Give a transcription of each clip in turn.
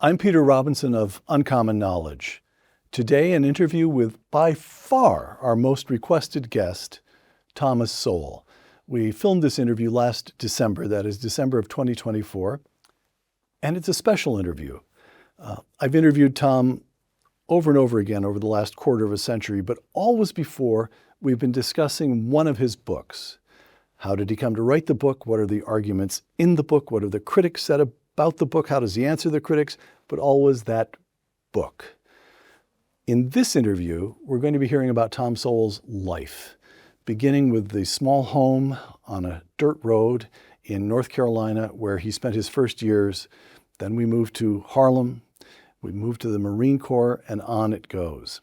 I'm Peter Robinson of Uncommon Knowledge. Today, an interview with, by far, our most requested guest, Thomas Sowell. We filmed this interview last December, that is December of 2024, and it's a special interview. I've interviewed Tom over and over again over the last quarter of a century, but always before, we've been discussing one of his books. How did he come to write the book? What are the arguments in the book? What have the critics said about the book? How does he answer the critics? But always that book. In this interview, we're going to be hearing about Tom Sowell's life, beginning with the small home on a dirt road in North Carolina where he spent his first years. Then we moved to Harlem, we moved to the Marine Corps, and on it goes.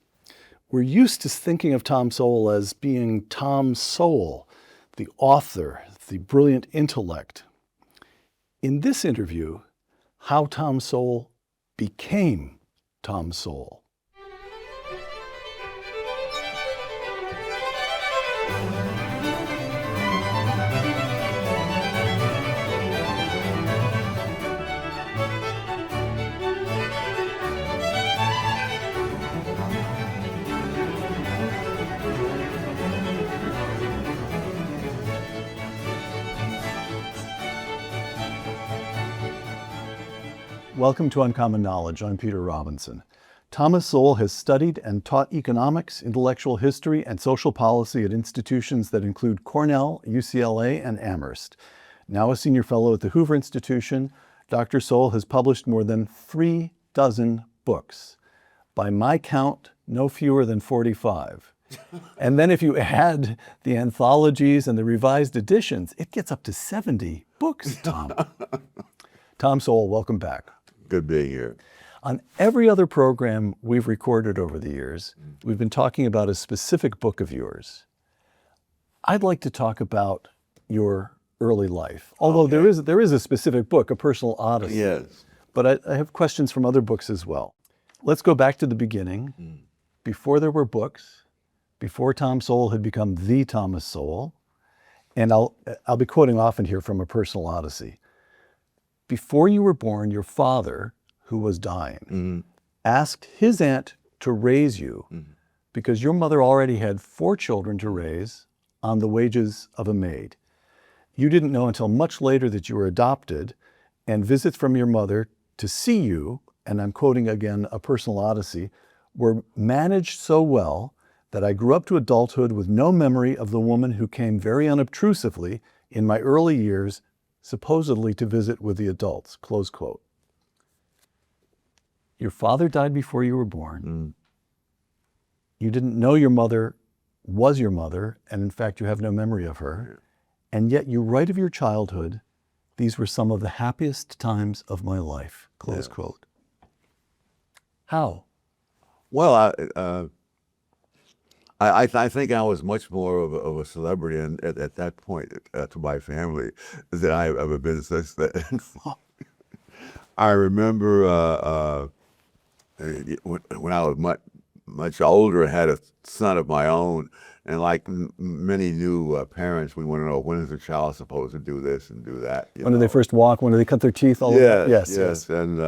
We're used to thinking of Tom Sowell as being Tom Sowell, the author, the brilliant intellect. In this interview, how Tom Sowell became Tom Sowell. Welcome to Uncommon Knowledge. I'm Peter Robinson. Thomas Sowell has studied and taught economics, intellectual history, and social policy at institutions that include Cornell, UCLA, and Amherst. Now a senior fellow at the Hoover Institution, Dr. Sowell has published more than 36 books. By my count, no fewer than 45. And then if you add the anthologies and the revised editions, it gets up to 70 books, Tom. Tom Sowell, welcome back. Good being here. On every other program we've recorded over the years, we've been talking about a specific book of yours. I'd like to talk about your early life, although there is a specific book, A Personal Odyssey. Yes. But I have questions from other books as well. Let's go back to the beginning. Before there were books, before Tom Sowell had become the Thomas Sowell, and I'll be quoting often here from A Personal Odyssey. Before you were born, your father, who was dying, asked his aunt to raise you because your mother already had 4 children to raise on the wages of a maid. You didn't know until much later that you were adopted, and visits from your mother to see you, and I'm quoting again A Personal Odyssey, were managed so well that I grew up to adulthood with no memory of the woman who came very unobtrusively in my early years supposedly to visit with the adults, close quote. Your father died before you were born. You didn't know your mother was your mother, and in fact, you have no memory of her. And yet you write of your childhood, these were some of the happiest times of my life, close quote. How? Well, I think I was much more of a celebrity at that point to my family than I've ever been since then. I remember when I was much older, I had a son of my own, and like many new parents, we want to know, when is the child supposed to do this and do that? When do they first walk? When do they cut their teeth? All of that? Yes. And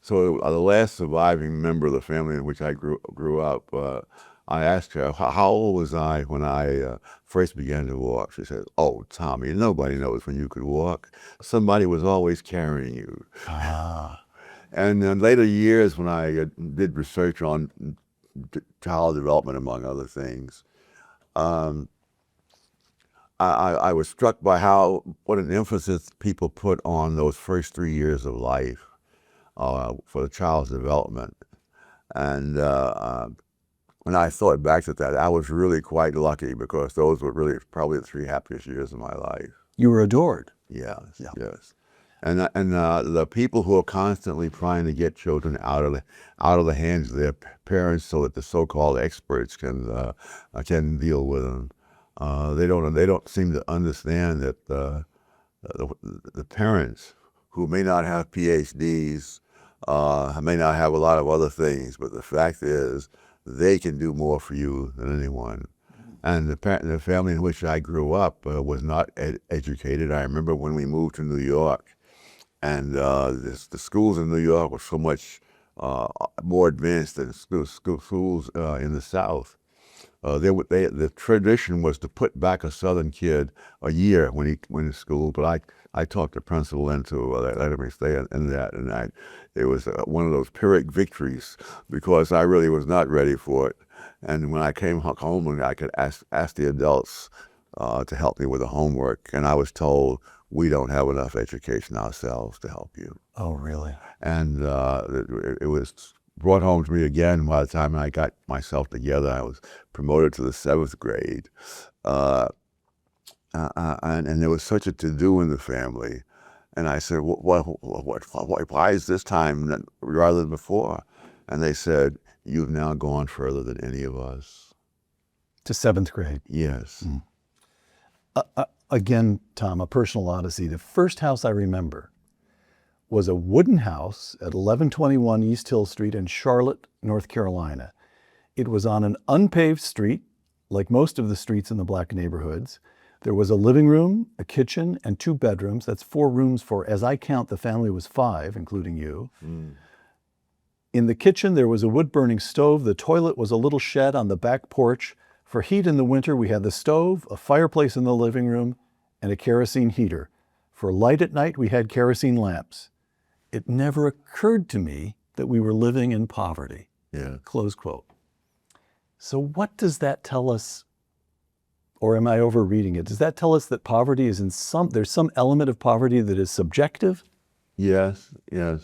so the last surviving member of the family in which I grew up, I asked her, how old was I when I first began to walk? She said, oh, Tommy, nobody knows when you could walk. Somebody was always carrying you. And in later years, when I did research on child development, among other things, I was struck by what an emphasis people put on those first 3 years of life for the child's development. And when I thought back to that, I was really quite lucky because those were really probably the 3 happiest years of my life. You were adored. Yes. And the people who are constantly trying to get children out of the hands of their parents so that the so-called experts can deal with them, they don't seem to understand that the parents who may not have PhDs, may not have a lot of other things, but the fact is, they can do more for you than anyone. And the family in which I grew up was not educated. I remember when we moved to New York, and the schools in New York were so much more advanced than schools in the South. The tradition was to put back a Southern kid a year when he went to school, but I talked the principal into letting me stay in that, and it was one of those Pyrrhic victories because I really was not ready for it. And when I came home, and I could ask the adults to help me with the homework, and I was told, we don't have enough education ourselves to help you. Oh, really? And it was brought home to me again by the time I got myself together. I was promoted to the 7th grade. And there was such a to-do in the family. And I said, why is this time rather than before? And they said, you've now gone further than any of us. To 7th grade? Yes. Again, Tom, a personal odyssey. The first house I remember was a wooden house at 1121 East Hill Street in Charlotte, North Carolina. It was on an unpaved street, like most of the streets in the black neighborhoods. There was a living room, a kitchen, and 2 bedrooms. That's 4 rooms for, as I count, the family was 5, including you. In the kitchen, there was a wood-burning stove. The toilet was a little shed on the back porch. For heat in the winter, we had the stove, a fireplace in the living room, and a kerosene heater. For light at night, we had kerosene lamps. It never occurred to me that we were living in poverty. Yeah. Close quote. So what does that tell us, or am I overreading it? Does that tell us that poverty is there's some element of poverty that is subjective? Yes, yes.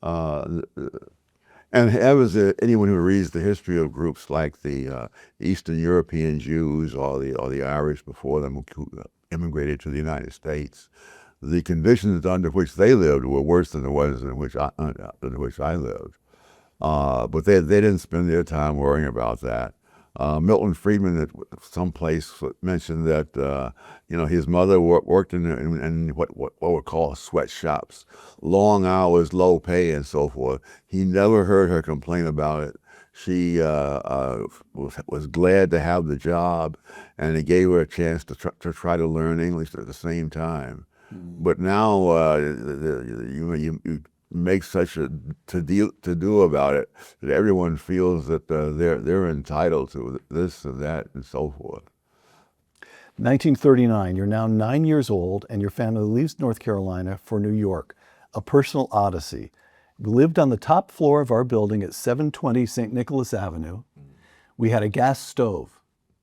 And as anyone who reads the history of groups like the Eastern European Jews or the Irish before them who immigrated to the United States, the conditions under which they lived were worse than the ones in which I lived. But they didn't spend their time worrying about that. Milton Friedman at some place mentioned that his mother worked in what were called sweatshops, long hours, low pay, and so forth. He never heard her complain about it. She was glad to have the job, and it gave her a chance to try to learn English at the same time. But now you make such a to-do about it that everyone feels that they're entitled to this and that and so forth. 1939, you're now 9 years old, and your family leaves North Carolina for New York, a personal odyssey. We lived on the top floor of our building at 720 St. Nicholas Avenue. We had a gas stove,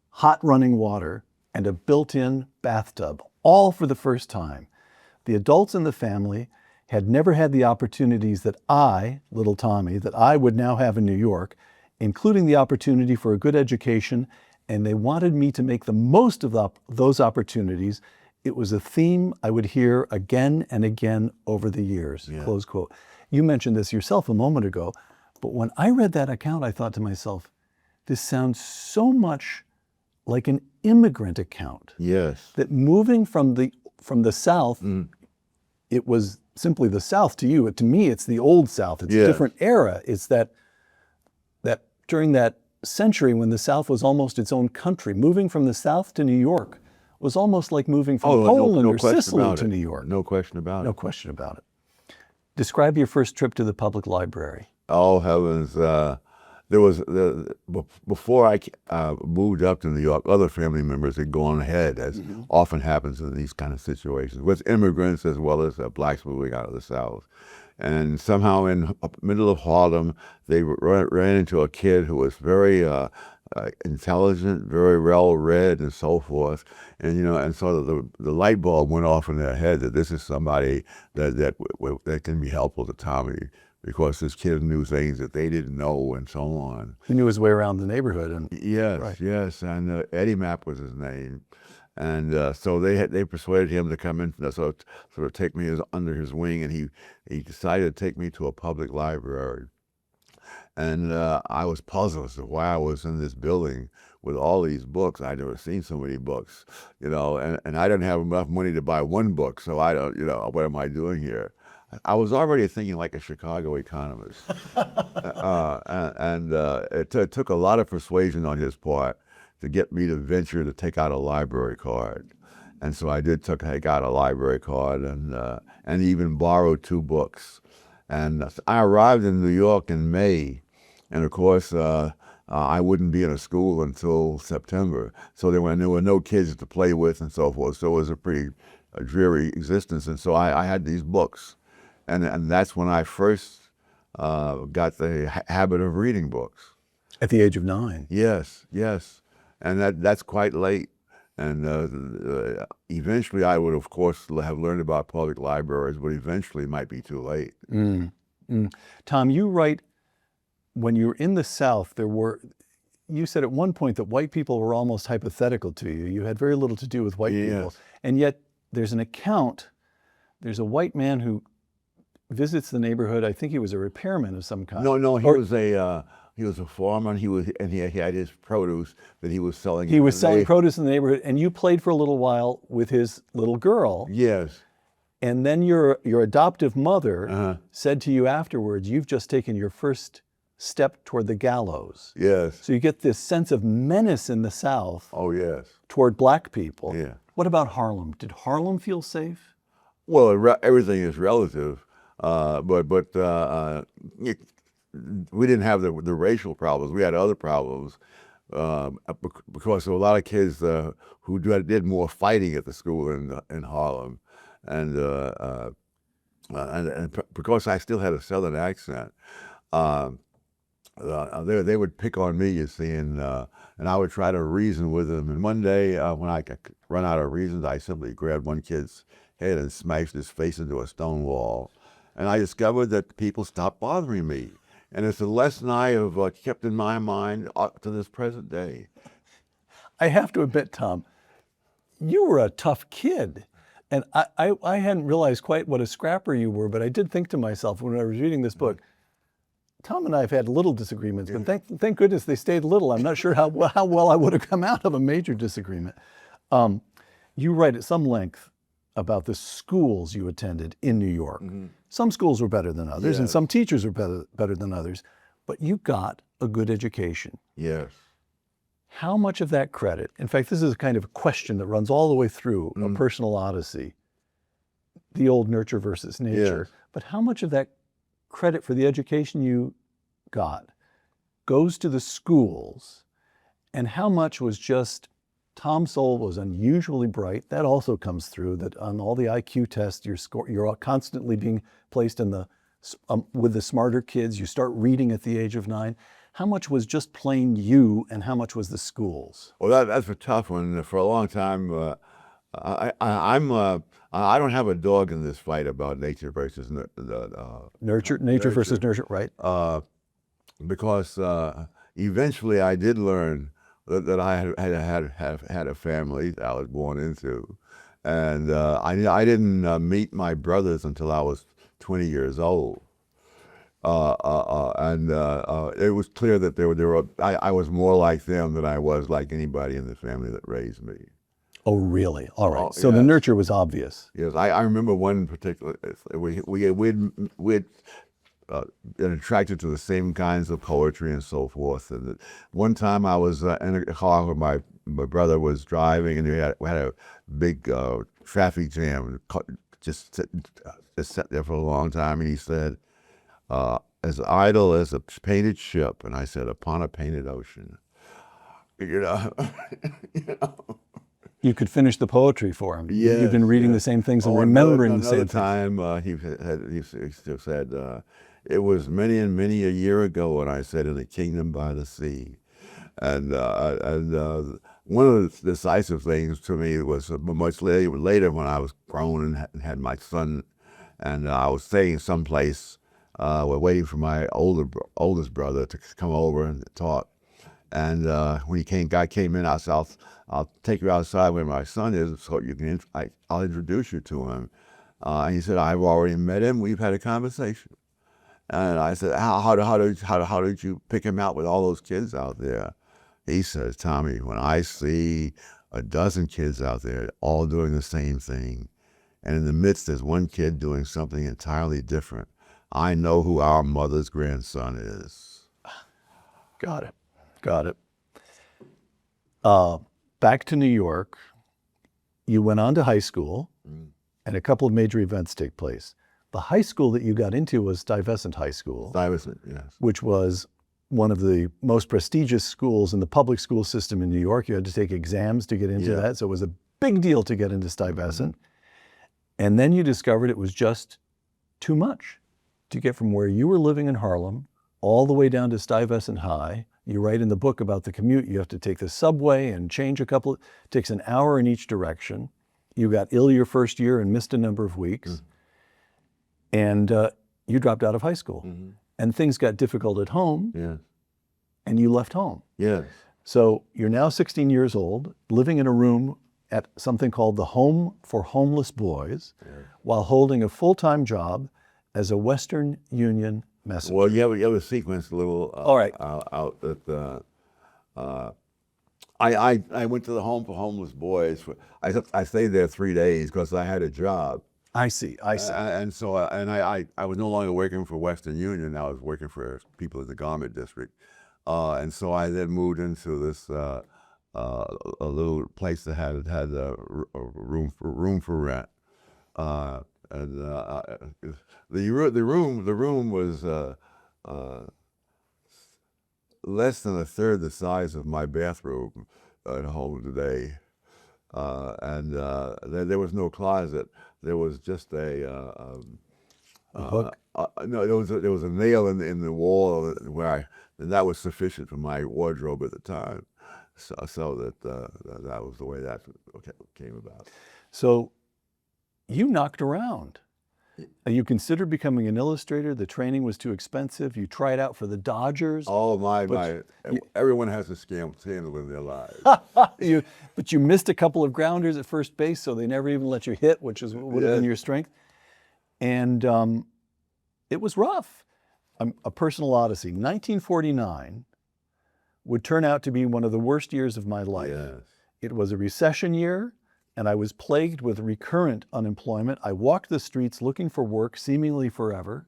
hot running water, and a built-in bathtub, all for the first time. The adults in the family had never had the opportunities that I, little Tommy, that I would now have in New York, including the opportunity for a good education, and they wanted me to make the most of those opportunities. It was a theme I would hear again and again over the years, Yeah. Close quote. You mentioned this yourself a moment ago, but when I read that account, I thought to myself, this sounds so much like an immigrant account. Yes. That moving from the South, it was simply the South to you. To me, it's the old South. It's a different era. It's that during that century when the South was almost its own country, moving from the South to New York was almost like moving from Poland or Sicily to New York. No question about it. No question about it. Describe your first trip to the public library. Oh heavens! Before I moved up to New York, other family members had gone ahead, as often happens in these kind of situations, with immigrants as well as blacks moving out of the South. And somehow in the middle of Harlem, they ran into a kid who was very intelligent, very well-read, and so forth. And and so the light bulb went off in their head that this is somebody that can be helpful to Tommy, because this kid knew things that they didn't know, and so on. He knew his way around the neighborhood. And yes, right. Yes, and Eddie Mapp was his name, and so they persuaded him to come in, sort of take me under his wing, and he decided to take me to a public library. And I was puzzled as to why I was in this building with all these books. I'd never seen so many books, and I didn't have enough money to buy one book, so I don't, what am I doing here? I was already thinking like a Chicago economist. and it took a lot of persuasion on his part to get me to venture to take out a library card. And so I got a library card and even borrowed 2 books. And I arrived in New York in May, and of course I wouldn't be in a school until September. So there were no kids to play with and so forth. So it was a pretty dreary existence. And so I had these books, and that's when I first got the habit of reading books. At the age of 9. Yes, yes, and that's quite late. And eventually I would, of course, have learned about public libraries, but eventually it might be too late. Tom, you write, when you were in the South, you said at one point that white people were almost hypothetical to you. You had very little to do with white people. And yet there's an account, there's a white man who visits the neighborhood. I think he was a repairman of some kind. No, he was a farmer, and he had his produce that he was selling. He was selling produce in the neighborhood, and you played for a little while with his little girl. Yes. And then your adoptive mother said to you afterwards, "You've just taken your first step toward the gallows." Yes. So you get this sense of menace in the South. Oh, yes. Toward black people. Yeah. What about Harlem? Did Harlem feel safe? Well, everything is relative, but we didn't have the racial problems. We had other problems because there were a lot of kids who did more fighting at the school in Harlem, and because I still had a Southern accent, they would pick on me, you see, and I would try to reason with them. And one day, when I run out of reasons, I simply grabbed one kid's head and smashed his face into a stone wall. And I discovered that people stopped bothering me. And it's a lesson I have kept in my mind up to this present day. I have to admit, Tom, you were a tough kid. And I hadn't realized quite what a scrapper you were, but I did think to myself when I was reading this book, Tom and I have had little disagreements, but thank goodness they stayed little. I'm not sure how well I would have come out of a major disagreement. You write at some length about the schools you attended in New York. Some schools were better than others, and some teachers were better than others, but you got a good education. Yes. How much of that credit, in fact, this is a kind of a question that runs all the way through A Personal Odyssey, the old nurture versus nature, but how much of that credit for the education you got goes to the schools, and how much was just Tom Sowell was unusually bright? That also comes through, that on all the IQ tests, you're constantly being placed in with the smarter kids. You start reading at the age of 9. How much was just plain you, and how much was the schools? Well, that's a tough one. For a long time, I don't have a dog in this fight about nature versus nature versus nurture, right? Because eventually I did learn that I had a family that I was born into, and I didn't meet my brothers until I was 20 years old. And it was clear that I was more like them than I was like anybody in the family that raised me. Oh, really? All right. So the nurture was obvious. Yes, I remember one particular. We'd been attracted to the same kinds of poetry and so forth. And one time I was in a car where my brother was driving, and we had a big traffic jam. Just sat there for a long time, and he said, "As idle as a painted ship," and I said, "Upon a painted ocean." You know. You could finish the poetry for him. Yes, You've been reading the same things and remembering the same things. Another time, he said, "It was many and many a year ago when I said, in the kingdom by the sea." And one of the decisive things to me was much later when I was grown and had my son, and I was staying someplace, we're waiting for my oldest brother to come over and talk. And when guy came in, I said, I'll take you outside where my son is, so I'll introduce you to him. And he said, "I've already met him. We've had a conversation." And I said, how did you pick him out with all those kids out there? He says, "Tommy, when I see a dozen kids out there all doing the same thing, and in the midst there's one kid doing something entirely different, I know who our mother's grandson is." Got it. Back to New York. you went on to high school, and a couple of major events take place. The high school that you got into was Stuyvesant High School. Stuyvesant, yes. Which was one of the most prestigious schools in the public school system in New York. You had to take exams to get into that, so it was a big deal to get into Stuyvesant. And then you discovered it was just too much to get from where you were living in Harlem all the way down to Stuyvesant High. You write in the book about the commute. You have to take the subway and change it takes an hour in each direction. You got ill your first year and missed a number of weeks. And you dropped out of high school. And things got difficult at home. And you left home. So you're now 16 years old, living in a room at something called the Home for Homeless Boys, while holding a full-time job as a Western Union messenger. Well, you have a sequence a little All right. out that I went to the Home for Homeless Boys. I stayed there 3 days because I had a job. I see. And so I was no longer working for Western Union. I was working for people in the garment district. And so I then moved into this a little place that had a room for rent. And the room was less than a third the size of my bathroom at home today. And there was no closet. There was just a hook? No, there was a nail in the wall and that was sufficient for my wardrobe at the time. So that was the way that came about. So you knocked around. You considered becoming an illustrator. The training was too expensive. You tried out for the Dodgers. Oh everyone has a scandal in their lives. But you missed a couple of grounders at first base, so they never even let you hit, which would have been your strength. And it was rough. A personal odyssey. 1949 would turn out to be one of the worst years of my life. It was a recession year, and I was plagued with recurrent unemployment. I walked the streets looking for work seemingly forever.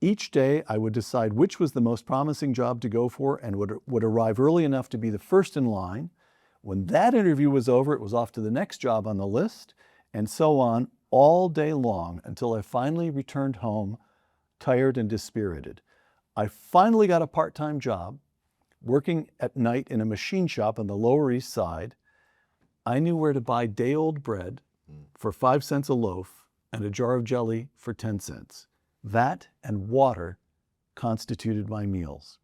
Each day, I would decide which was the most promising job to go for and would arrive early enough to be the first in line. When that interview was over, it was off to the next job on the list, and so on all day long until I finally returned home, tired and dispirited. I finally got a part-time job, working at night in a machine shop on the Lower East Side. I knew where to buy day-old bread for 5 cents a loaf and a jar of jelly for 10 cents. That and water constituted my meals.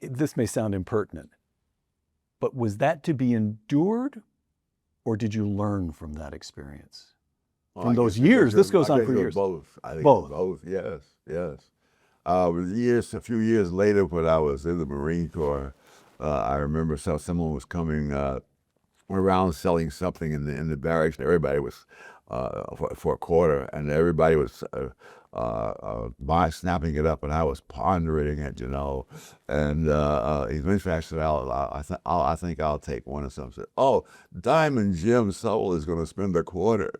This may sound impertinent, but was that to be endured, or did you learn from that experience? From those years, this goes on for years. Both. I think both. Yes. A few years later, when I was in the Marine Corps, I remember someone was coming around selling something in the barracks. Everybody was for a quarter, and everybody was snapping it up, and I was pondering it, And eventually I said, I think I'll take one or something. Oh, Diamond Jim Sowell is going to spend a quarter,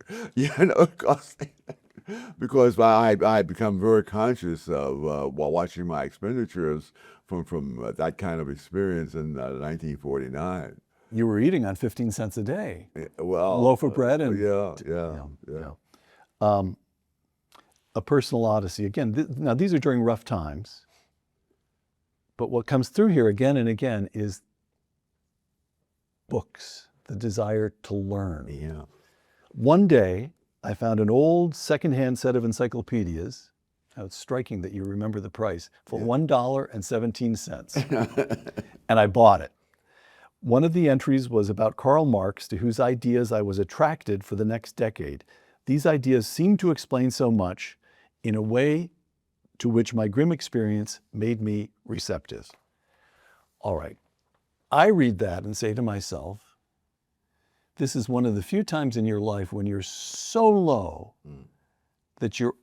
because I become very conscious of while watching my expenditures from that kind of experience in 1949. You were eating on 15 cents a day. Well, a loaf of bread and a personal odyssey. Again, now these are during rough times, but what comes through here again and again is books, the desire to learn. One day, I found an old secondhand set of encyclopedias. Now, it's striking that you remember the price, for $1.17. And I bought it. One of the entries was about Karl Marx, to whose ideas I was attracted for the next decade. These ideas seemed to explain so much in a way to which my grim experience made me receptive. All right, I read that and say to myself, this is one of the few times in your life when you're so low that you're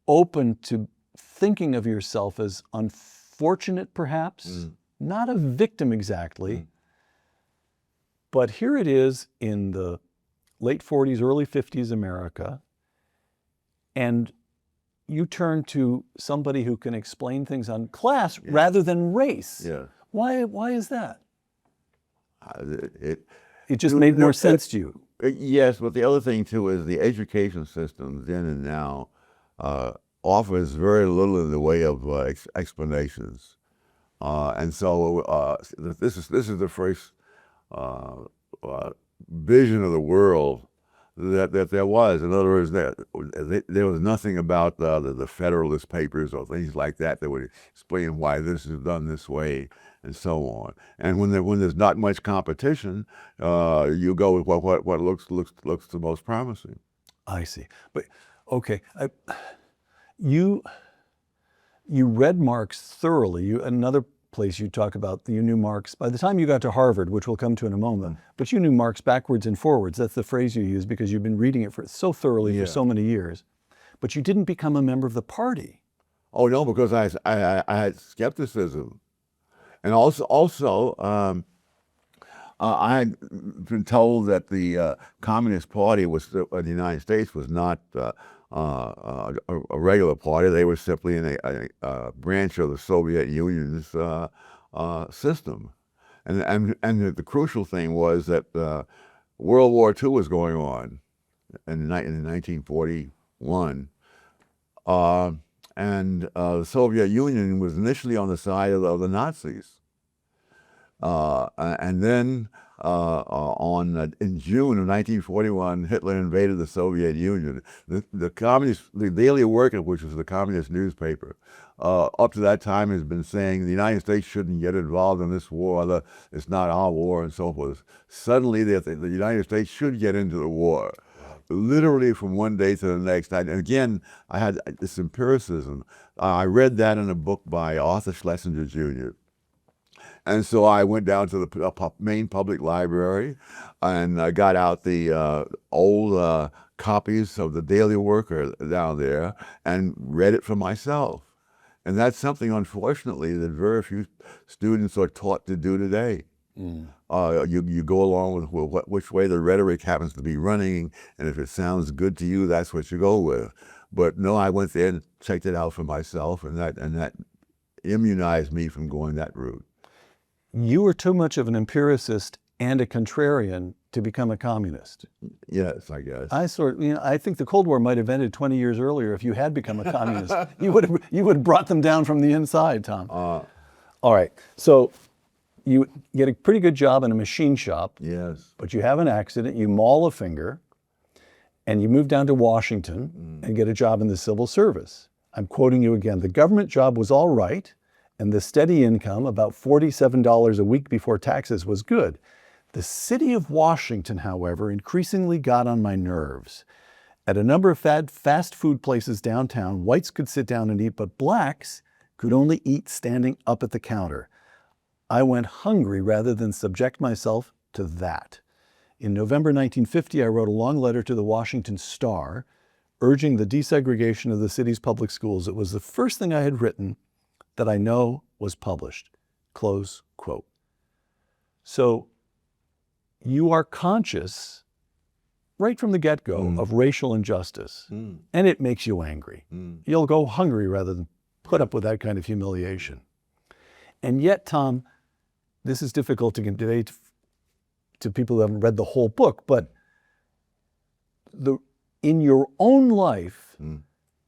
open to thinking of yourself as unfortunate, perhaps, not a victim exactly. But here it is in the late 40s, early 50s America, and you turn to somebody who can explain things on class rather than race. Why is that? It just made more sense to you. Yes, but the other thing too is the education system then and now offers very little in the way of explanations, and so this is the first vision of the world that there was. In other words, there was nothing about the Federalist Papers or things like that that would explain why this is done this way and so on. And when there's not much competition, you go with what looks the most promising. I see. But okay, you read Marx thoroughly. Another place you talk about, you knew Marx by the time you got to Harvard, which we'll come to in a moment, but you knew Marx backwards and forwards. That's the phrase you use because you've been reading it so thoroughly for so many years. But you didn't become a member of the party. Oh no, because I had skepticism, and also I had been told that the Communist Party was in the United States was not a regular party. They were simply in a branch of the Soviet Union's system, and the crucial thing was that World War II was going on in 1941, and the Soviet Union was initially on the side of the Nazis, and then in June of 1941, Hitler invaded the Soviet Union. The Daily Worker, which was the communist newspaper, up to that time has been saying the United States shouldn't get involved in this war, it's not our war, and so forth. Suddenly, the United States should get into the war. Literally from one day to the next. And again, I had this empiricism. I read that in a book by Arthur Schlesinger Jr., and so I went down to the main public library and got out the old copies of the Daily Worker down there and read it for myself. And that's something, unfortunately, that very few students are taught to do today. You go along with which way the rhetoric happens to be running, and if it sounds good to you, that's what you go with. But no, I went there and checked it out for myself, and that immunized me from going that route. You were too much of an empiricist and a contrarian to become a communist. Yes, I guess. I think the Cold War might have ended 20 years earlier if you had become a communist. You would have brought them down from the inside, Tom. All right. So you get a pretty good job in a machine shop. Yes. But you have an accident, you maul a finger, and you move down to Washington and get a job in the civil service. I'm quoting you again. The government job was all right, and the steady income, about $47 a week before taxes, was good. The city of Washington, however, increasingly got on my nerves. At a number of fast food places downtown, whites could sit down and eat, but blacks could only eat standing up at the counter. I went hungry rather than subject myself to that. In November 1950, I wrote a long letter to the Washington Star, urging the desegregation of the city's public schools. It was the first thing I had written that I know was published. Close quote. So you are conscious right from the get-go of racial injustice, and it makes you angry. You'll go hungry rather than put up with that kind of humiliation. And yet, Tom, this is difficult to convey to people who haven't read the whole book, but in your own life,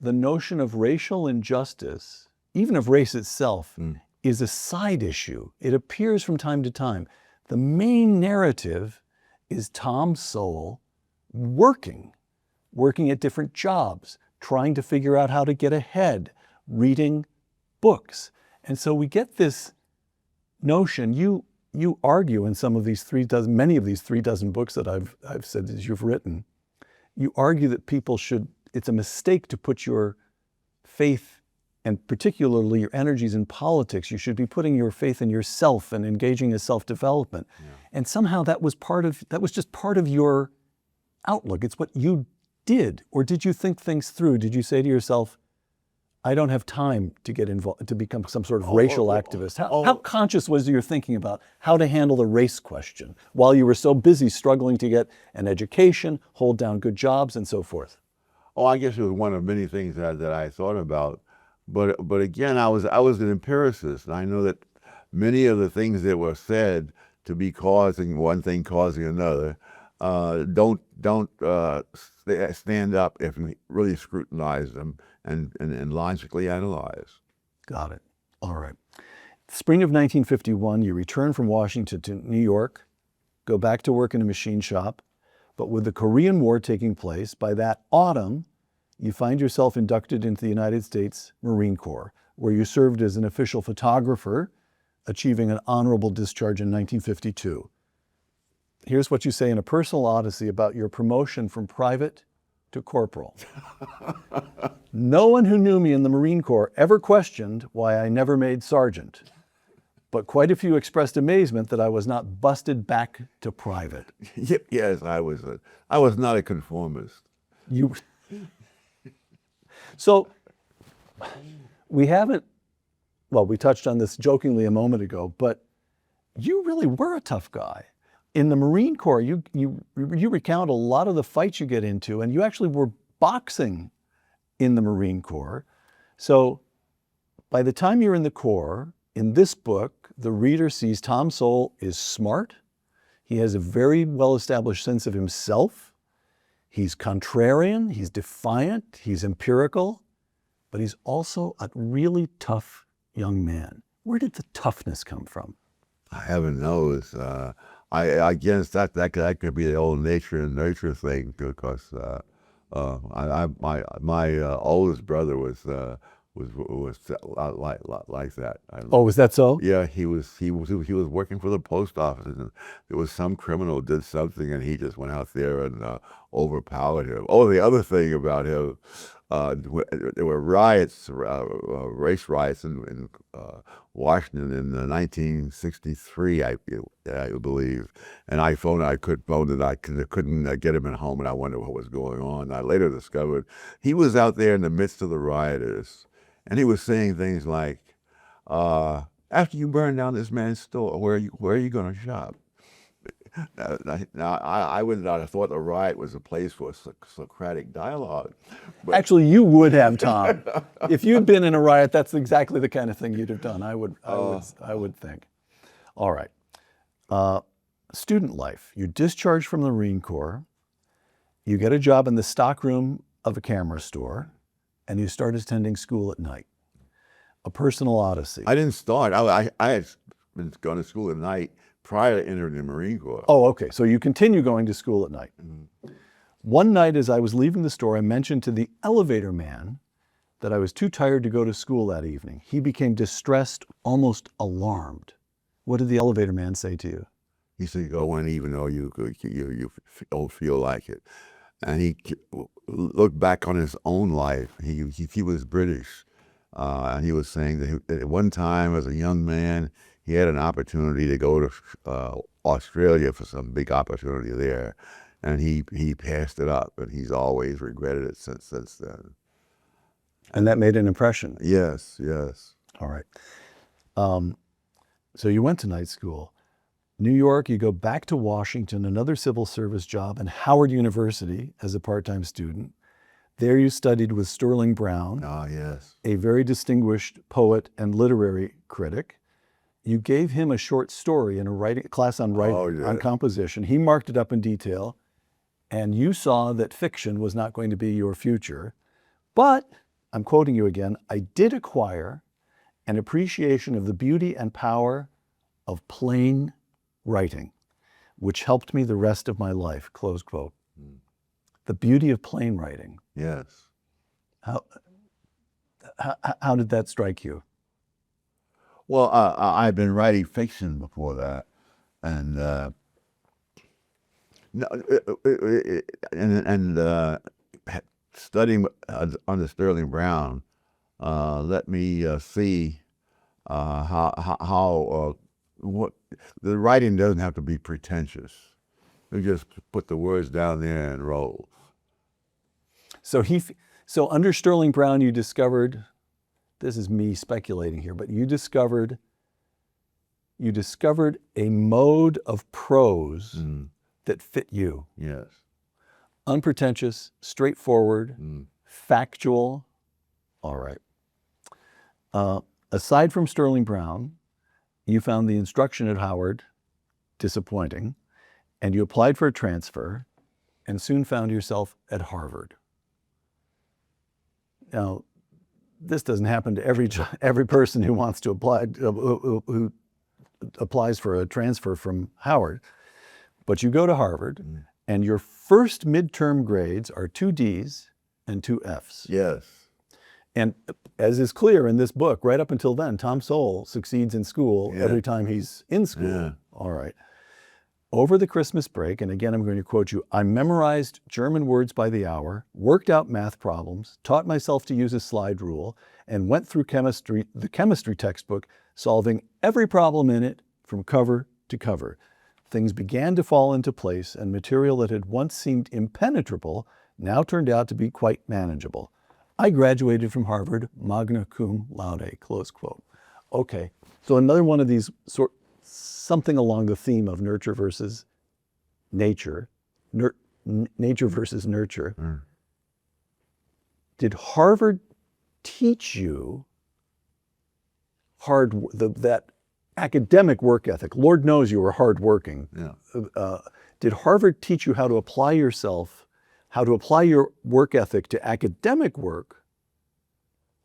the notion of racial injustice, even of race itself, is a side issue. It appears from time to time. The main narrative is Tom Sowell working at different jobs, trying to figure out how to get ahead, reading books. And so we get this notion, you argue in many of these 3 books that I've said that you've written, you argue that it's a mistake to put your faith and particularly your energies in politics. You should be putting your faith in yourself and engaging in self-development. Yeah. And somehow that was just part of your outlook. It's what you did. Or did you think things through? Did you say to yourself, I don't have time to get involved, to become some sort of racial activist? How conscious was your thinking about how to handle the race question while you were so busy struggling to get an education, hold down good jobs, and so forth? Oh, I guess it was one of many things that I thought about. But again, I was an empiricist, and I know that many of the things that were said to be causing one thing, causing another. Don't stand up if you really scrutinize them and logically analyze. Got it. All right. Spring of 1951, you return from Washington to New York, go back to work in a machine shop. But with the Korean War taking place, by that autumn, you find yourself inducted into the United States Marine Corps, where you served as an official photographer, achieving an honorable discharge in 1952. Here's what you say in a personal odyssey about your promotion from private to corporal. No one who knew me in the Marine Corps ever questioned why I never made sergeant, but quite a few expressed amazement that I was not busted back to private. Yes, I was not a conformist. You. So we haven't, well, we touched on this jokingly a moment ago, but you really were a tough guy. In the Marine Corps, you recount a lot of the fights you get into, and you actually were boxing in the Marine Corps. So by the time you're in the Corps, in this book, the reader sees Tom Sowell is smart. He has a very well-established sense of himself. He's contrarian, he's defiant, he's empirical, but he's also a really tough young man. Where did the toughness come from? Heaven knows. I guess that could be the old nature and nurture thing, because my oldest brother was like that. Oh, was that so? Yeah, he was working for the post office, and there was some criminal did something, and he just went out there and overpowered him. Oh, the other thing about him, there were riots, race riots in Washington in 1963, I believe, and I could phone it. I couldn't get him at home, and I wondered what was going on. I later discovered he was out there in the midst of the rioters, and he was saying things like, after you burn down this man's store, where are you going to shop? Now, I would not have thought a riot was a place for Socratic dialogue. But actually, you would have, Tom. If you'd been in a riot, that's exactly the kind of thing you'd have done. I would think. All right. Student life. You're discharged from the Marine Corps. You get a job in the stockroom of a camera store, and you start attending school at night. A personal odyssey. I didn't start. I had been going to school at night prior to entering the Marine Corps. Oh, okay. So you continue going to school at night. Mm-hmm. One night as I was leaving the store, I mentioned to the elevator man that I was too tired to go to school that evening. He became distressed, almost alarmed. What did the elevator man say to you? He said, go in even though you don't feel like it. And he looked back on his own life. He was British. And he was saying that at one time as a young man, he had an opportunity to go to Australia for some big opportunity there, and he passed it up, and he's always regretted it since then. And that made an impression? Yes, yes. All right. So you went to night school. New York, you go back to Washington, another civil service job, and Howard University as a part-time student. There you studied with Sterling Brown, yes, a very distinguished poet and literary critic. You gave him a short story in a class on writing, on composition. He marked it up in detail, and you saw that fiction was not going to be your future. But, I'm quoting you again, I did acquire an appreciation of the beauty and power of plain writing, which helped me the rest of my life, close quote. Mm. The beauty of plain writing. Yes. How did that strike you? Well, I've been writing fiction before that, and studying under Sterling Brown let me see how what the writing doesn't have to be pretentious. You just put the words down there and roll. So under Sterling Brown, you discovered. This is me speculating here, but you discovered a mode of prose that fit you. Yes. Unpretentious, straightforward, factual. All right. Aside from Sterling Brown, you found the instruction at Howard disappointing, and you applied for a transfer and soon found yourself at Harvard. Now, this doesn't happen to every person who wants to apply, who applies for a transfer from Howard. But you go to Harvard, and your first midterm grades are 2 Ds and 2 Fs. Yes. And as is clear in this book, right up until then, Tom Sowell succeeds in school every time he's in school. Yeah. All right. Over the Christmas break, and again I'm going to quote you, I memorized German words by the hour, worked out math problems, taught myself to use a slide rule, and went through the chemistry textbook, solving every problem in it from cover to cover. Things began to fall into place, and material that had once seemed impenetrable now turned out to be quite manageable. I graduated from Harvard, magna cum laude, close quote. Okay, so another one of these something along the theme of nurture versus nature, nature versus nurture. Did Harvard teach you that academic work ethic? Lord knows you were hardworking. Yeah. Did Harvard teach you how to apply yourself, how to apply your work ethic to academic work?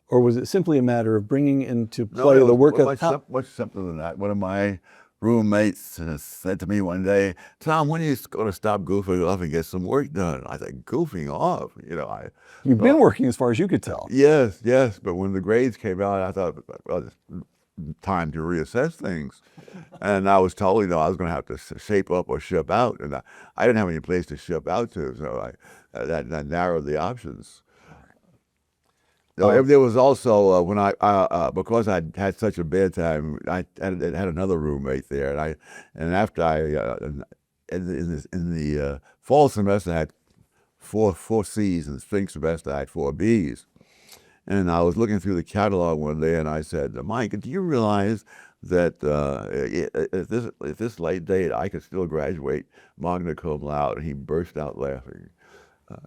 Or was it simply a matter of bringing into play the work ethic? Much simpler than that. One of my roommates said to me one day, Tom, when are you going to stop goofing off and get some work done? I said, goofing off? You've been working as far as you could tell. Yes. But when the grades came out, I thought, well, it's time to reassess things. And I was told, I was going to have to shape up or ship out. And I didn't have any place to ship out to, so that narrowed the options. There was also when because I had such a bad time, I had another roommate there, and after in the fall semester I had four C's, and the spring semester I had 4 B's, and I was looking through the catalog one day, and I said, Mike, do you realize that at this late date I could still graduate magna cum laude? And he burst out laughing.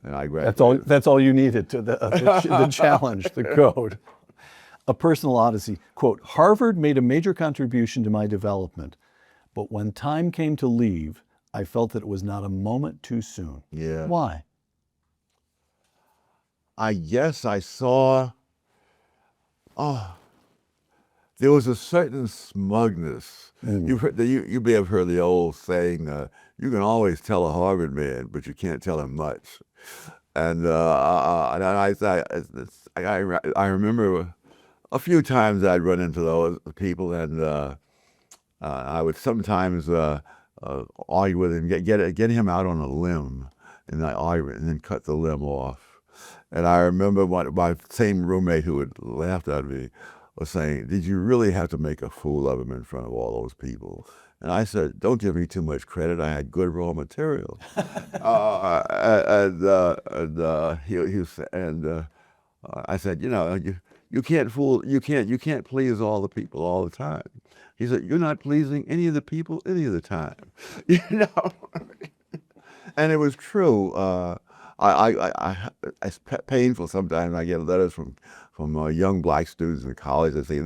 And I graduated. That's all you needed to the challenge, the code. A personal odyssey. Quote, Harvard made a major contribution to my development, but when time came to leave, I felt that it was not a moment too soon. Yeah. Why? I guess I saw, there was a certain smugness. You may have heard the old saying, you can always tell a Harvard man, but you can't tell him much. And I remember a few times I'd run into those people, and I would sometimes argue with him, get him out on a limb, and I argue and then cut the limb off. And I remember my same roommate who had laughed at me was saying, did you really have to make a fool of him in front of all those people? And I said, don't give me too much credit. I had good raw material. I said, you can't please all the people all the time. He said, you're not pleasing any of the people any of the time. And it was true. It's painful sometimes. I get letters from young black students in college that say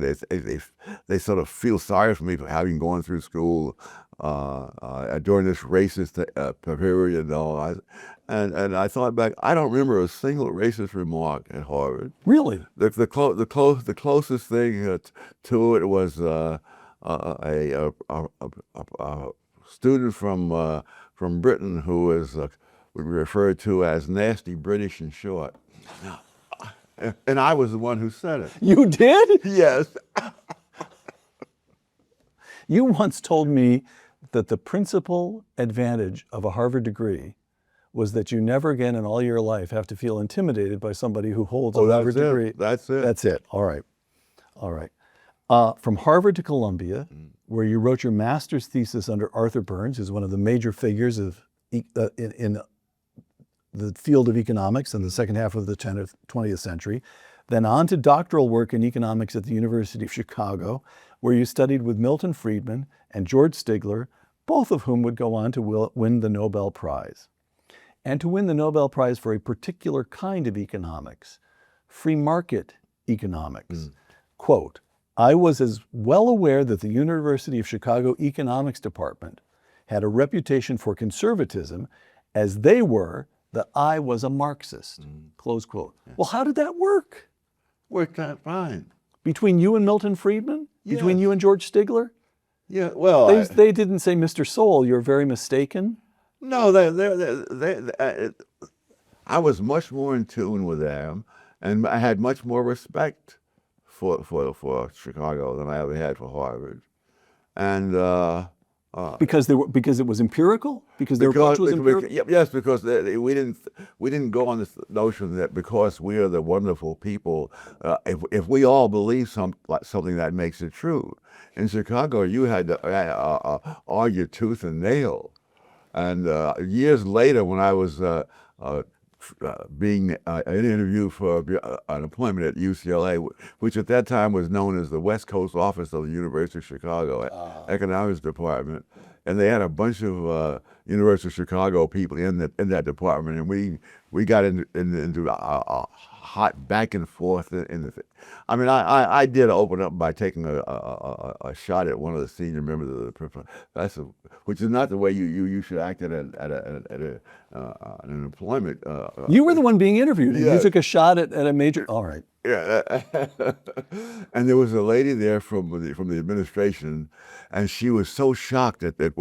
they sort of feel sorry for me for having gone through school during this racist period and all. And I thought back, I don't remember a single racist remark at Harvard. Really? The closest thing to it was a student from Britain who was would be referred to as nasty British and short. And I was the one who said it. You did? Yes. You once told me that the principal advantage of a Harvard degree was that you never again in all your life have to feel intimidated by somebody who holds a Harvard degree. That's it. That's it. All right. From Harvard to Columbia, where you wrote your master's thesis under Arthur Burns, who's one of the major figures in the field of economics in the second half of the 20th century, then on to doctoral work in economics at the University of Chicago, where you studied with Milton Friedman and George Stigler, both of whom would go on to win the Nobel Prize. And to win the Nobel Prize for a particular kind of economics, free market economics. Quote, I was as well aware that the University of Chicago economics department had a reputation for conservatism, as they were that I was a Marxist, close quote. Well, how did that work? Worked out fine. Between you and Milton Friedman? Between Yes. you and George Stigler? Yeah, well, They didn't say, Mr. Sowell, you're very mistaken? no, I was much more in tune with them, and I had much more respect for Chicago than I ever had for Harvard. And Because it was empirical? Because their approach was empirical? yes, because we didn't go on this notion that because we are the wonderful people, if we all believe something that makes it true. In Chicago, you had to argue tooth and nail. And years later, when I was being interviewed for an appointment at UCLA, which at that time was known as the West Coast office of the University of Chicago, economics department, and they had a bunch of University of Chicago people in that department, and we got into a hot back and forth in the. I mean, I did open up by taking a shot at one of the senior members of the professor, which is not the way you should act at an employment. You were the one being interviewed, and you Yes. took a shot at a major. All right. Yeah, and there was a lady there from the administration, and she was so shocked at the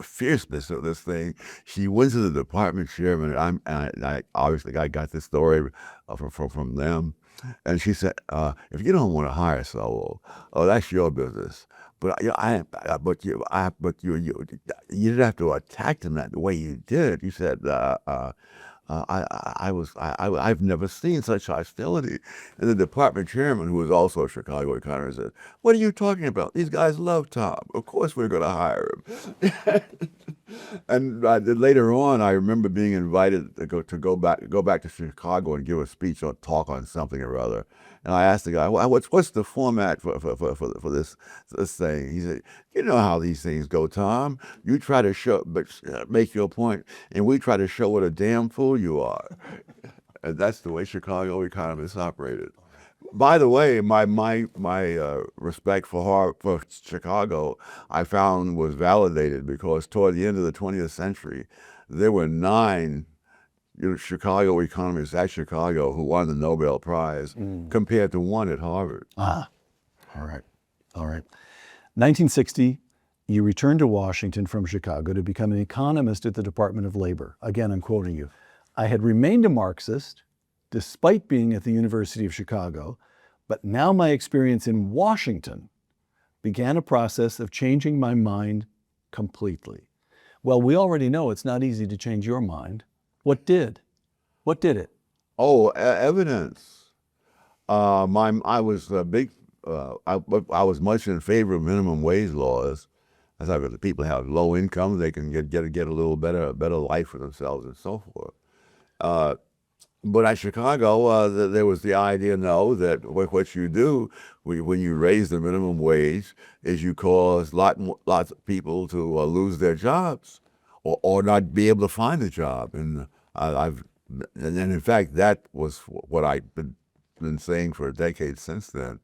fierceness of this thing. She went to the department chairman, and I obviously I got this story from them, and she said, "If you don't want to hire Sowell, that's your business. But you didn't have to attack him that the way you did." You said. I've never seen such hostility. And the department chairman, who was also a Chicago economist, said, "What are you talking about? These guys love Tom. Of course we're going to hire him." And later on, I remember being invited to go back to Chicago and give a speech or talk on something or other. And I asked the guy, "What's the format for this thing?" He said, "You know how these things go, Tom. You try to make your point, and we try to show what a damn fool you are." And that's the way Chicago economists operated. By the way, my respect for Chicago, I found was validated because toward the end of the 20th century, there were 9 Chicago economists at Chicago who won the Nobel Prize compared to 1 at Harvard. All right. 1960, you returned to Washington from Chicago to become an economist at the Department of Labor. Again, I'm quoting you. "I had remained a Marxist despite being at the University of Chicago, but now my experience in Washington began a process of changing my mind completely." Well, we already know it's not easy to change your mind. What did it? Oh, evidence. I was a big. I was much in favor of minimum wage laws. I thought if the people have low income, they can get a little better life for themselves and so forth. But at Chicago, there was the idea, no, that what you do when you raise the minimum wage is you cause lots of people to lose their jobs or not be able to find a job. And and in fact, that was what I've been saying for decades since then.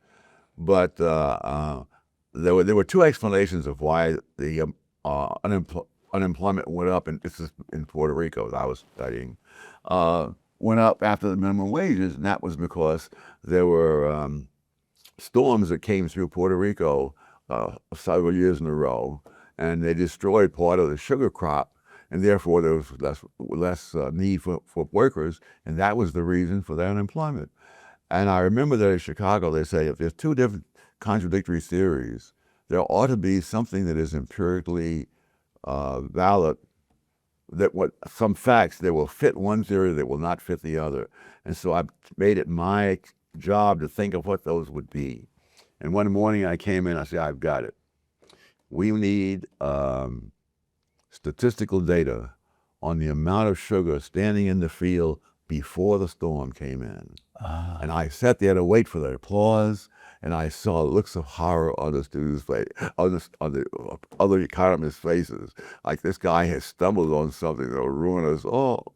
But there were 2 explanations of why the unemployment went up, and this is in Puerto Rico that I was studying. Went up after the minimum wages, and that was because there were storms that came through Puerto Rico several years in a row, and they destroyed part of the sugar crop, and therefore there was less need for workers, and that was the reason for their unemployment. And I remember that in Chicago, they say if there's 2 different contradictory theories, there ought to be something that is empirically valid, some facts that will fit one theory that will not fit the other. And so I made it my job to think of what those would be. And one morning I came in, I said, "I've got it. We need statistical data on the amount of sugar standing in the field before the storm came in." And I sat there to wait for the applause, and I saw looks of horror on the students' face, on the other economists' faces, like this guy has stumbled on something that will ruin us all,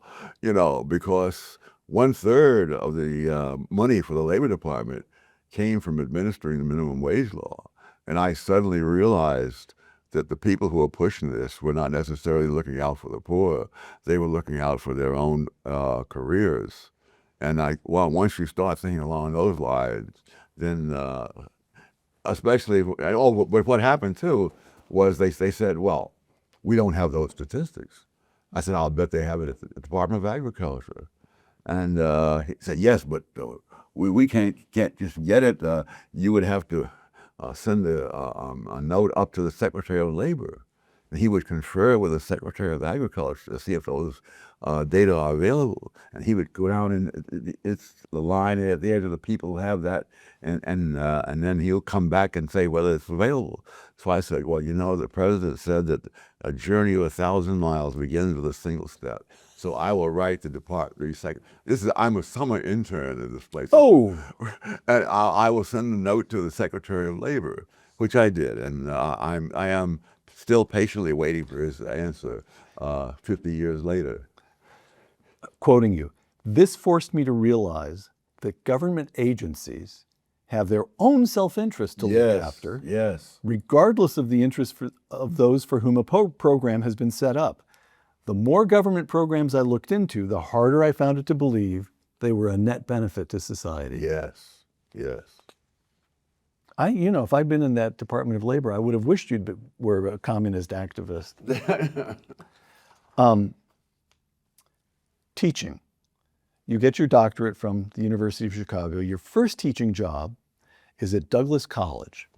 because 1/3 of the money for the Labor Department came from administering the minimum wage law. And I suddenly realized that the people who were pushing this were not necessarily looking out for the poor. They were looking out for their own careers. And once you start thinking along those lines, then especially, but what happened too was they said, well, we don't have those statistics. I said, I'll bet they have it at the Department of Agriculture. And he said, yes, but we can't just get it. You would have to send a note up to the Secretary of Labor. And he would confer with the Secretary of Agriculture to see if those data are available. And he would go down and it's the line at the edge of the people who have that, and then he'll come back and say whether it's available. So I said, well, the president said that a journey of 1,000 miles begins with a single step. So I will write the Department. I'm a summer intern in this place. Oh, and I will send a note to the Secretary of Labor, which I did, and I am still patiently waiting for his answer 50 years later. Quoting you, this forced me to realize that government agencies have their own self-interest to look after, Yes. regardless of the interest of those for whom a program has been set up. The more government programs I looked into, the harder I found it to believe they were a net benefit to society. Yes. If I'd been in that Department of Labor, I would have wished were a communist activist. Teaching. You get your doctorate from the University of Chicago. Your first teaching job is at Douglas College,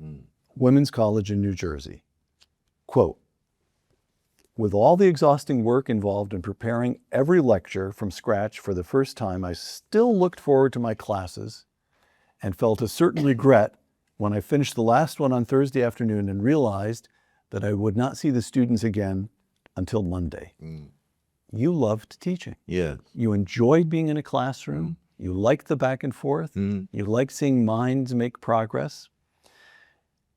women's college in New Jersey. Quote, with all the exhausting work involved in preparing every lecture from scratch for the first time, I still looked forward to my classes and felt a certain regret when I finished the last one on Thursday afternoon and realized that I would not see the students again until Monday. You loved teaching. Yes. You enjoyed being in a classroom. You liked the back and forth. You liked seeing minds make progress.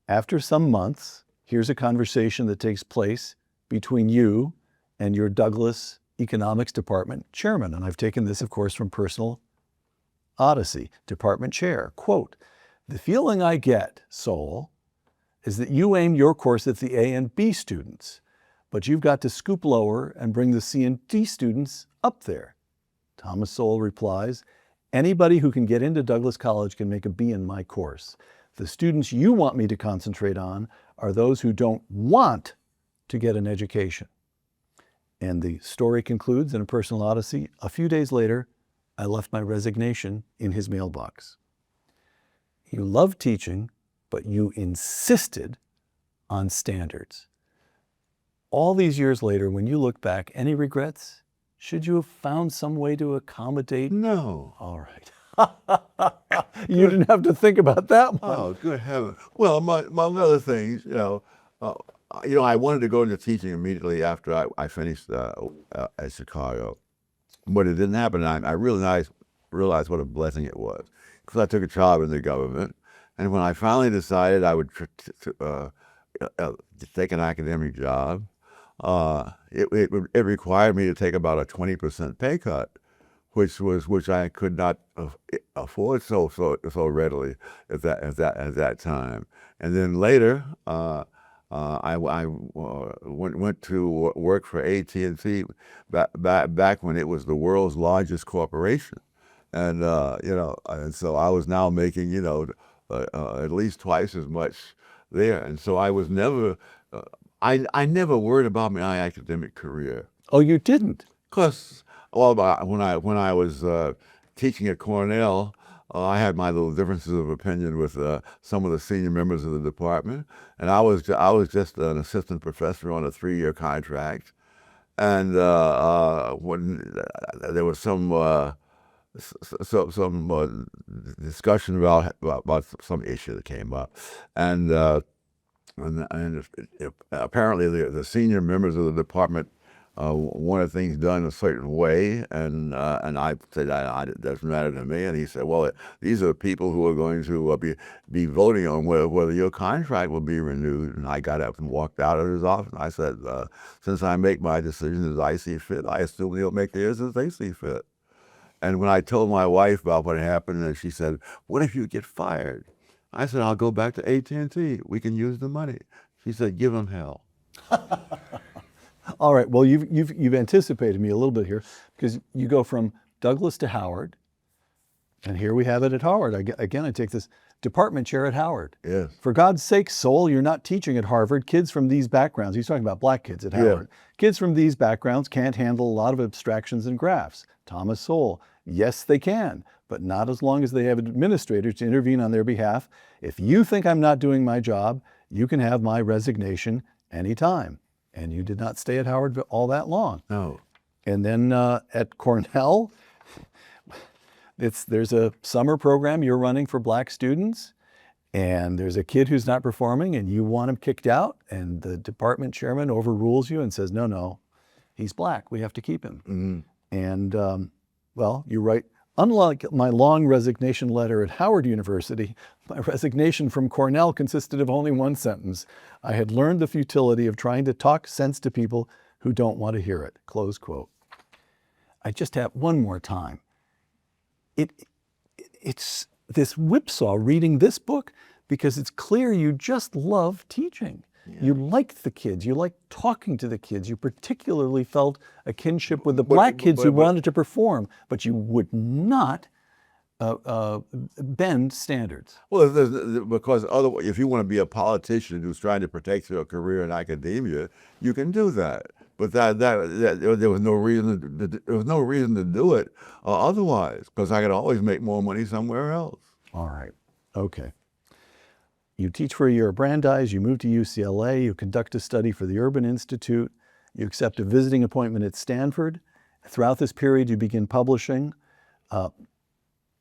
After some months, here's a conversation that takes place between you and your Douglas Economics Department chairman. And I've taken this, of course, from Personal Odyssey, department chair. Quote, the feeling I get, Sowell, is that you aim your course at the A and B students, but you've got to scoop lower and bring the C and D students up there. Thomas Sowell replies, anybody who can get into Douglas College can make a B in my course. The students you want me to concentrate on are those who don't want to get an education. And the story concludes in a Personal Odyssey. A few days later, I left my resignation in his mailbox. You loved teaching, but you insisted on standards. All these years later, when you look back, any regrets? Should you have found some way to accommodate? No. All right. You didn't have to think about that one. Oh, good heavens. Well, among other things, I wanted to go into teaching immediately after I finished at Chicago, but it didn't happen. I realized what a blessing it was, because I took a job in the government, and when I finally decided I would take an academic job, it required me to take about a 20% pay cut, which I could not afford so readily at that time. And then later, I went to work for AT&T back when it was the world's largest corporation, and and so I was now making at least twice as much there, and so I was never. I never worried about my academic career. Oh, you didn't? Because, well, when I was teaching at Cornell, I had my little differences of opinion with some of the senior members of the department, and I was just an assistant professor on a 3-year contract, and when there was some discussion about some issue that came up, and apparently the senior members of the department wanted things done a certain way, and I said, it doesn't matter to me. And he said, well, these are people who are going to be voting on whether your contract will be renewed. And I got up and walked out of his office. And I said, since I make my decisions as I see fit, I assume they'll make theirs as they see fit. And when I told my wife about what happened, and she said, what if you get fired? I said, I'll go back to AT&T. We can use the money. She said, give him hell. All right. Well, you've anticipated me a little bit here because you go from Douglas to Howard, and here we have it at Howard. Again, I take this department chair at Howard. Yes. For God's sake, Sowell, you're not teaching at Harvard. Kids from these backgrounds, he's talking about black kids at Howard. Yeah. Kids from these backgrounds can't handle a lot of abstractions and graphs. Thomas Sowell, yes, they can, but not as long as they have administrators to intervene on their behalf. If you think I'm not doing my job, you can have my resignation anytime. And you did not stay at Howard all that long. No. And then at Cornell, there's a summer program you're running for black students, and there's a kid who's not performing and you want him kicked out, and the department chairman overrules you and says, no, he's black, we have to keep him. Mm-hmm. And well, you write, unlike my long resignation letter at Howard University, my resignation from Cornell consisted of only one sentence. I had learned the futility of trying to talk sense to people who don't want to hear it, close quote. I just have one more time. It's this whipsaw reading this book because it's clear you just love teaching. Yeah. You liked the kids. You liked talking to the kids. You particularly felt a kinship with the black kids who wanted to perform, but you would not bend standards. Well, because otherwise, if you want to be a politician who's trying to protect your career in academia, you can do that. But there was no reason to do it otherwise, because I could always make more money somewhere else. All right. Okay. You teach for a year at Brandeis, you move to UCLA, you conduct a study for the Urban Institute, you accept a visiting appointment at Stanford. Throughout this period, you begin publishing.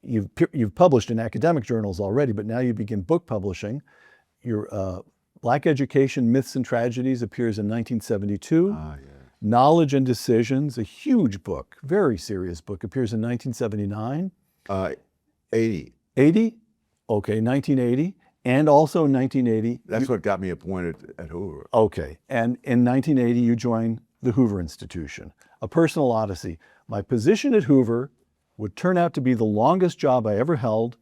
You've published in academic journals already, but now you begin book publishing. Your Black Education, Myths and Tragedies appears in 1972. Yeah. Knowledge and Decisions, a huge book, very serious book, appears in 1979. 80. 80? Okay, 1980. And also in 1980. That's what got me appointed at Hoover. Okay. And in 1980, you joined the Hoover Institution. A personal odyssey. My position at Hoover would turn out to be the longest job I ever held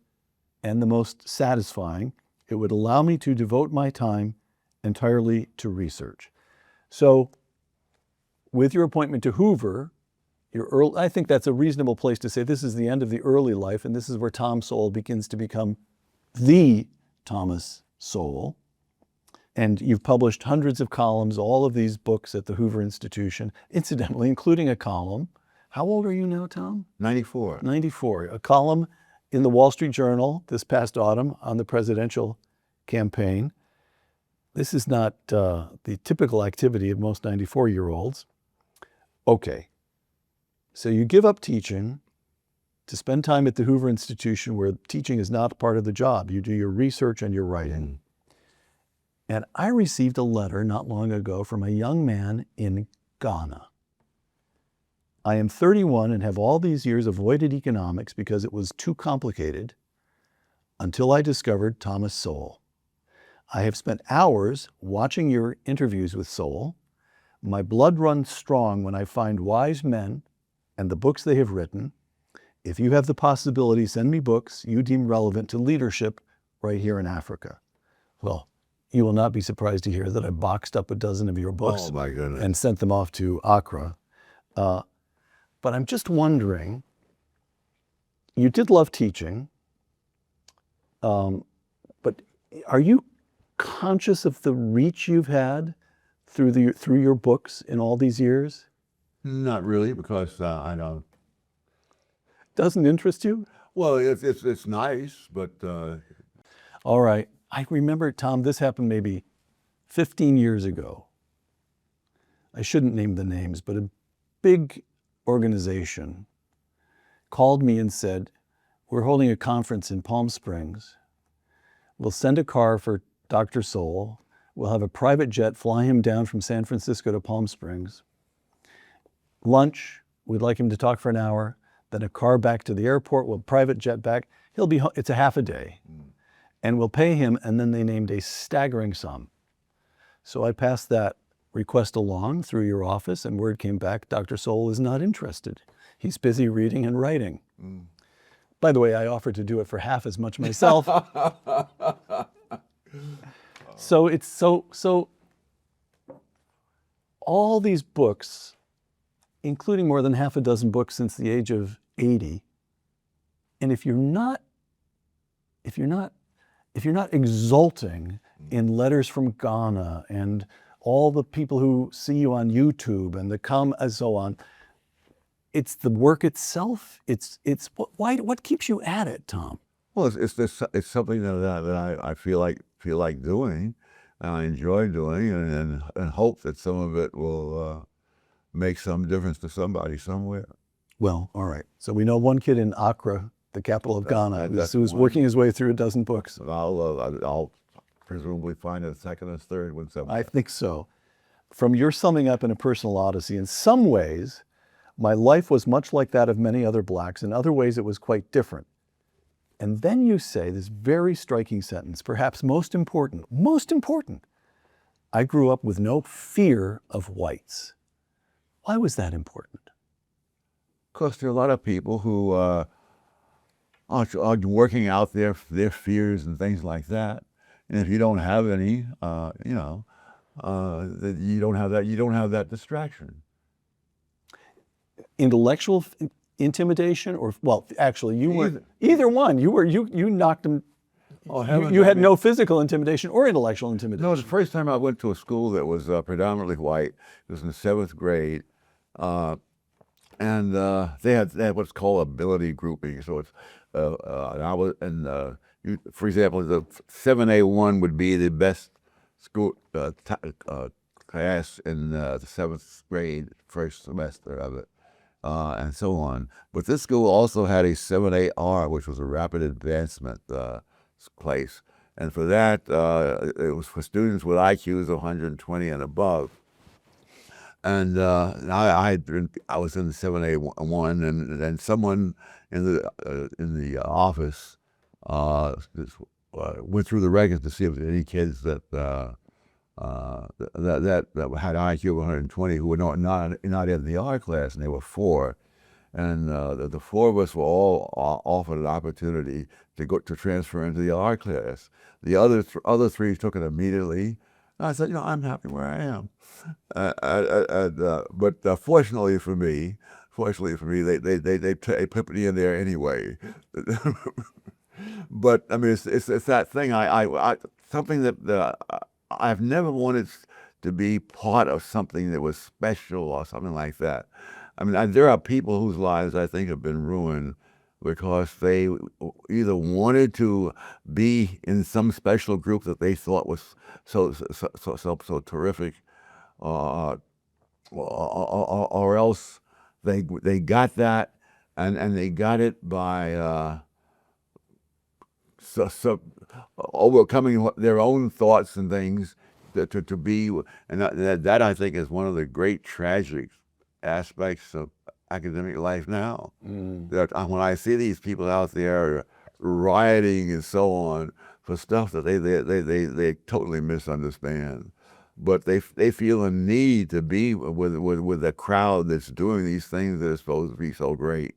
and the most satisfying. It would allow me to devote my time entirely to research. So with your appointment to Hoover, I think that's a reasonable place to say this is the end of the early life, and this is where Tom Sowell begins to become the Thomas Sowell. And you've published hundreds of columns, all of these books at the Hoover Institution, incidentally, including a column. How old are you now, Tom? 94. 94. A column in the Wall Street Journal this past autumn on the presidential campaign. This is not the typical activity of most 94-year-olds. Okay. So you give up teaching to spend time at the Hoover Institution, where teaching is not part of the job. You do your research and your writing. And I received a letter not long ago from a young man in Ghana. I am 31 and have all these years avoided economics because it was too complicated until I discovered Thomas Sowell. I have spent hours watching your interviews with Sowell. My blood runs strong when I find wise men and the books they have written. If you have the possibility, send me books you deem relevant to leadership right here in Africa. Well, you will not be surprised to hear that I boxed up a dozen of your books and sent them off to Accra. But I'm just wondering, you did love teaching, but are you conscious of the reach you've had through your books in all these years? Not really, because I don't. Doesn't interest you? Well, it's nice, but. All right. I remember, Tom, this happened maybe 15 years ago. I shouldn't name the names, but a big organization called me and said, we're holding a conference in Palm Springs. We'll send a car for Dr. Sowell. We'll have a private jet fly him down from San Francisco to Palm Springs. Lunch, we'd like him to talk for an hour. Then a car back to the airport, we'll private jet back. He'll be home. It's a half a day. And we'll pay him, and then they named a staggering sum. So I passed that request along through your office, and word came back, Dr. Sowell is not interested. He's busy reading and writing. By the way, I offered to do it for half as much myself. So it's so all these books, including more than half a dozen books since the age of 80, and if you're not exulting in letters from Ghana and all the people who see you on YouTube and the and so on, it's the work itself. It's what keeps you at it, Tom? Well, it's something that I feel like doing, and I enjoy doing, and hope that some of it will make some difference to somebody somewhere. Well, all right. So we know one kid in Accra, the capital of Ghana, who's one. working his way through a dozen books. I'll presumably find a second and third one somewhere. I think so. From your summing up in A Personal Odyssey, in some ways, my life was much like that of many other blacks. In other ways, it was quite different. And then you say this very striking sentence, perhaps most important, I grew up with no fear of whites. Why was that important? Because there are a lot of people who are working out their fears and things like that. And if you don't have any, you don't have that distraction. Intellectual intimidation, or, well, actually, you weren't either one. You knocked them. Oh, you had no physical intimidation or intellectual intimidation. No, the first time I went to a school that was predominantly white, it was in the 7th grade, and they had what's called ability grouping. So it's and I was, and for example, the 7A1 would be the best school class in the 7th grade, first semester of it. And so on. But this school also had a 7AR, which was a rapid advancement place. And for that, it was for students with IQs of 120 and above. And I was in the 7A1, and then someone in the office went through the records to see if there were any kids that had IQ of 120 who were not in the R class, and they were 4. And the 4 of us were all offered an opportunity to transfer into the R class. The other 3 took it immediately. And I said, I'm happy where I am. But fortunately for me, they put me in there anyway. But I mean, it's that thing. Something that I've never wanted to be part of something that was special or something like that. I mean, there are people whose lives I think have been ruined because they either wanted to be in some special group that they thought was so terrific, or else they got that, and they got it by overcoming their own thoughts and things to be, and that I think is one of the great tragic aspects of academic life now. That when I see these people out there rioting and so on for stuff that they totally misunderstand, but they feel a need to be with a crowd that's doing these things that are supposed to be so great.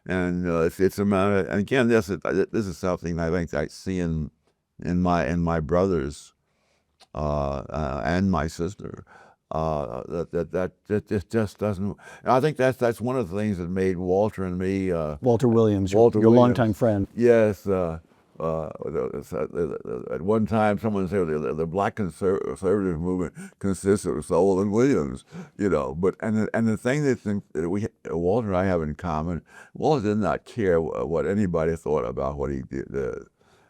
And it's a matter. And again, this is something I think I see in my brothers and my sister. That just doesn't. And I think that's one of the things that made Walter and me. Walter Williams, your longtime friend. Yes. At one time, someone said the black conservative movement consists of Sowell and Williams, But the thing that Walter and I have in common, Walter did not care what anybody thought about what he did,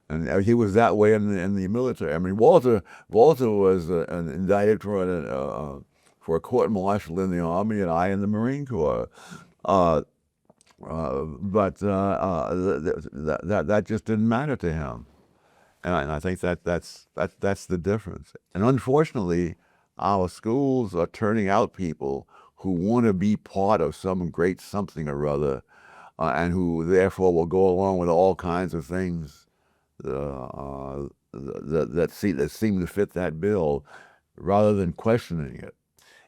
and he was that way in the military. I mean, Walter was indicted for a court-martial in the Army, and I in the Marine Corps. But that just didn't matter to him, and I think that's the difference. And unfortunately, our schools are turning out people who want to be part of some great something or other, and who therefore will go along with all kinds of things that seem to fit that bill, rather than questioning it.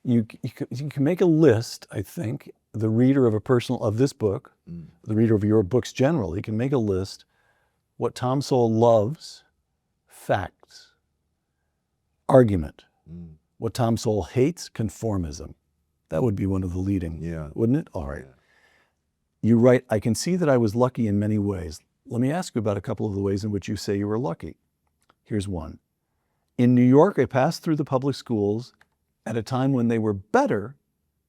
You can make a list, I think. The reader of this book, the reader of your books generally, can make a list. What Tom Sowell loves: facts, Argument. Mm. What Tom Sowell hates, conformism. That would be one of the leading, Yeah. wouldn't it? All right. Yeah. You write, I can see that I was lucky in many ways. Let me ask you about a couple of the ways in which you say you were lucky. Here's one. In New York, I passed through the public schools at a time when they were better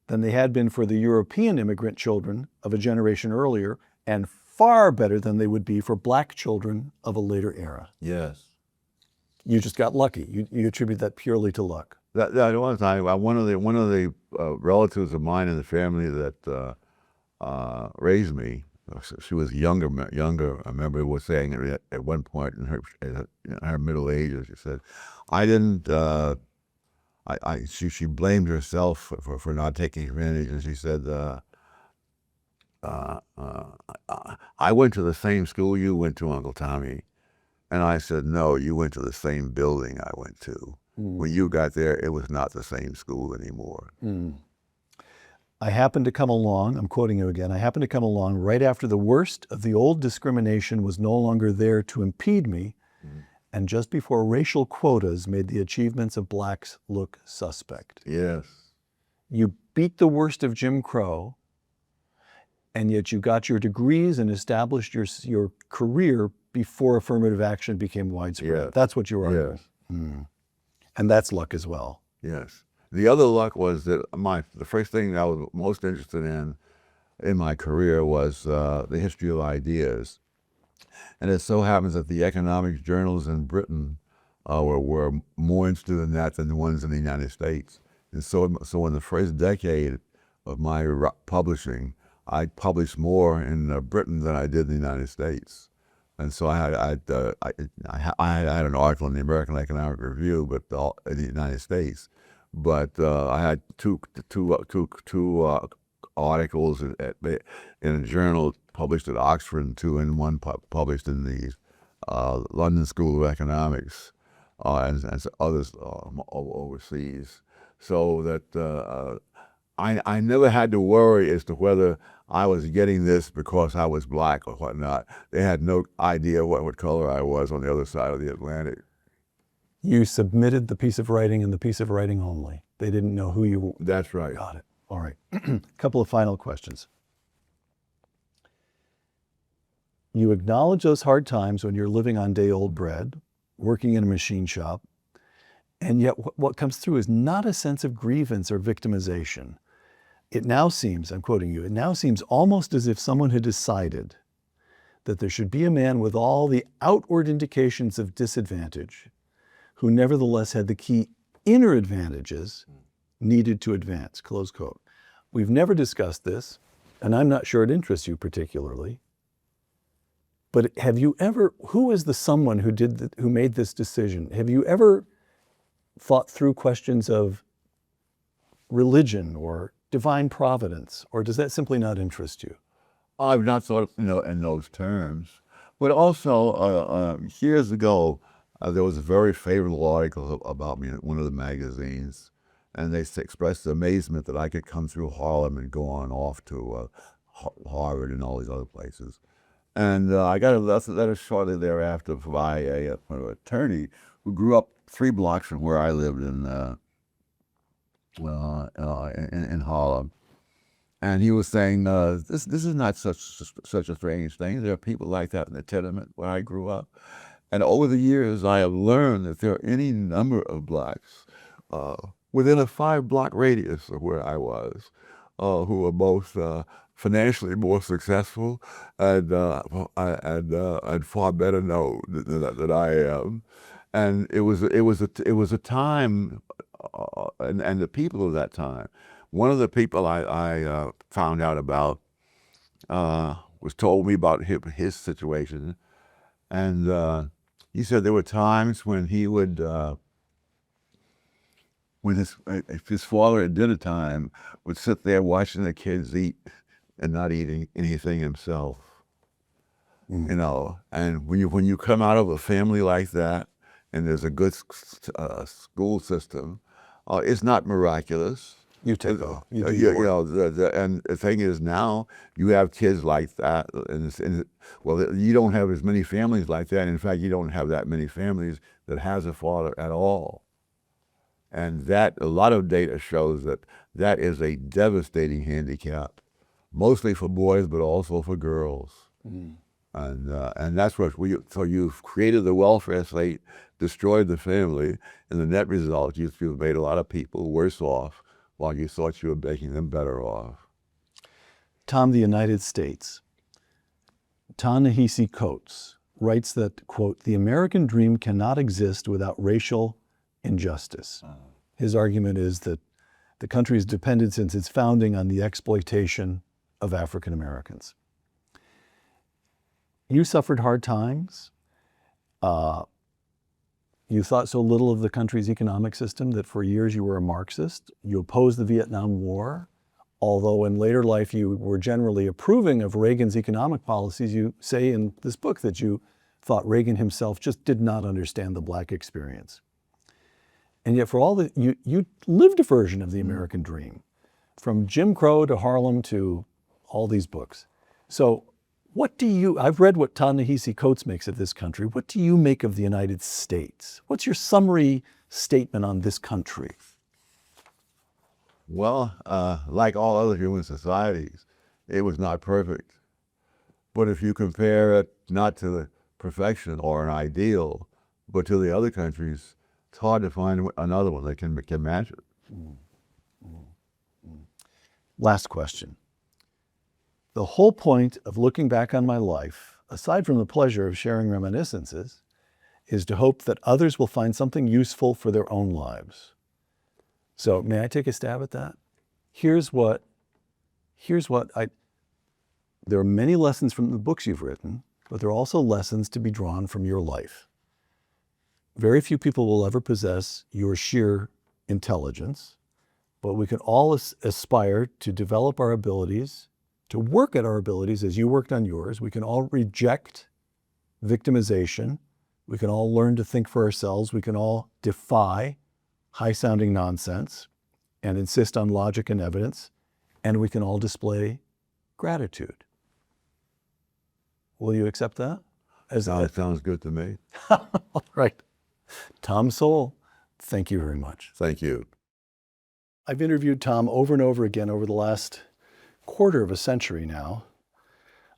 than they had been for the European immigrant children of a generation earlier, and far better than they would be for black children of a later era. Yes. You just got lucky. You attribute that purely to luck. That was one of the relatives of mine in the family that raised me. She was younger. I remember was saying at one point in her middle ages, she said, "I didn't." She blamed herself for not taking advantage, and she said, "I went to the same school you went to, Uncle Tommy," and I said, "No, you went to the same building I went to. When you got there, it was not the same school anymore." I happened to come along, I'm quoting you again, I happened to come along right after the worst of the old discrimination was no longer there to impede me, and just before racial quotas made the achievements of blacks look suspect. Yes. You beat the worst of Jim Crow, and yet you got your degrees and established your career before affirmative action became widespread. Yes. That's what you were arguing. Yes. And that's luck as well. Yes. The other luck was that the first thing that I was most interested in my career was the history of ideas. And it so happens that the economics journals in Britain were more interested in that than the ones in the United States. And so in the first decade of my publishing, I published more in Britain than I did in the United States. And so I had an article in the American Economic Review, but in the United States. But I had two articles in a journal published at Oxford, and one published in the London School of Economics, and others overseas. So that I never had to worry as to whether I was getting this because I was black or whatnot. They had no idea what color I was on the other side of the Atlantic. You submitted the piece of writing and the piece of writing only. They didn't know who you were. That's right. Got it. All right. A couple of final questions. You acknowledge those hard times when you're living on day-old bread, working in a machine shop, and yet what comes through is not a sense of grievance or victimization. It now seems, I'm quoting you, it now seems almost as if someone had decided that there should be a man with all the outward indications of disadvantage who nevertheless had the key inner advantages needed to advance, close quote. We've never discussed this, and I'm not sure it interests you particularly, but have you ever, who is the someone who made this decision? Have you ever thought through questions of religion or divine providence, or does that simply not interest you? I've not thought, in those terms. But also, years ago, there was a very favorable article about me in one of the magazines, and they expressed amazement that I could come through Harlem and go on off to Harvard and all these other places. And I got a letter shortly thereafter by an attorney who grew up 3 blocks from where I lived in Harlem. And he was saying, this is not such a strange thing. There are people like that in the tenement where I grew up. And over the years, I have learned that there are any number of blacks within a 5-block radius of where I was who are both financially more successful and far better known than I am. And it was a time, and the people of that time. One of the people I found out about was told me about his situation, and he said there were times when he would, when his father at dinner time would sit there watching the kids eat and not eating anything himself. And when you come out of a family like that, and there's a good school system, it's not miraculous. You take over. And the thing is now you have kids like that, and you don't have as many families like that. In fact, you don't have that many families that has a father at all. And that, a lot of data shows that that is a devastating handicap, mostly for boys, but also for girls. And that's what so you've created the welfare state, destroyed the family, and the net result, you've made a lot of people worse off while you thought you were making them better off. Tom, the United States. Ta-Nehisi Coates writes that, quote, "The American dream cannot exist without racial injustice." His argument is that the country has depended since its founding on the exploitation of African Americans. You suffered hard times. You thought so little of the country's economic system that for years you were a Marxist. You opposed the Vietnam War, although in later life you were generally approving of Reagan's economic policies. You say in this book that you thought Reagan himself just did not understand the Black experience. And yet for all that, you lived a version of the American dream, from Jim Crow to Harlem to all these books. So I've read what Ta-Nehisi Coates makes of this country. What do you make of the United States? What's your summary statement on this country? Well, like all other human societies, it was not perfect. But if you compare it not to the perfection or an ideal, but to the other countries, it's hard to find another one that can match it. Last question. The whole point of looking back on my life, aside from the pleasure of sharing reminiscences, is to hope that others will find something useful for their own lives. So may I take a stab at that? There are many lessons from the books you've written, but there are also lessons to be drawn from your life. Very few people will ever possess your sheer intelligence, but we can all aspire to develop our abilities, to work at our abilities as you worked on yours. We can all reject victimization. We can all learn to think for ourselves. We can all defy high-sounding nonsense and insist on logic and evidence. And we can all display gratitude. Will you accept that? That sounds good to me. All right. Tom Sowell, thank you very much. Thank you. I've interviewed Tom over and over again over the last quarter of a century now.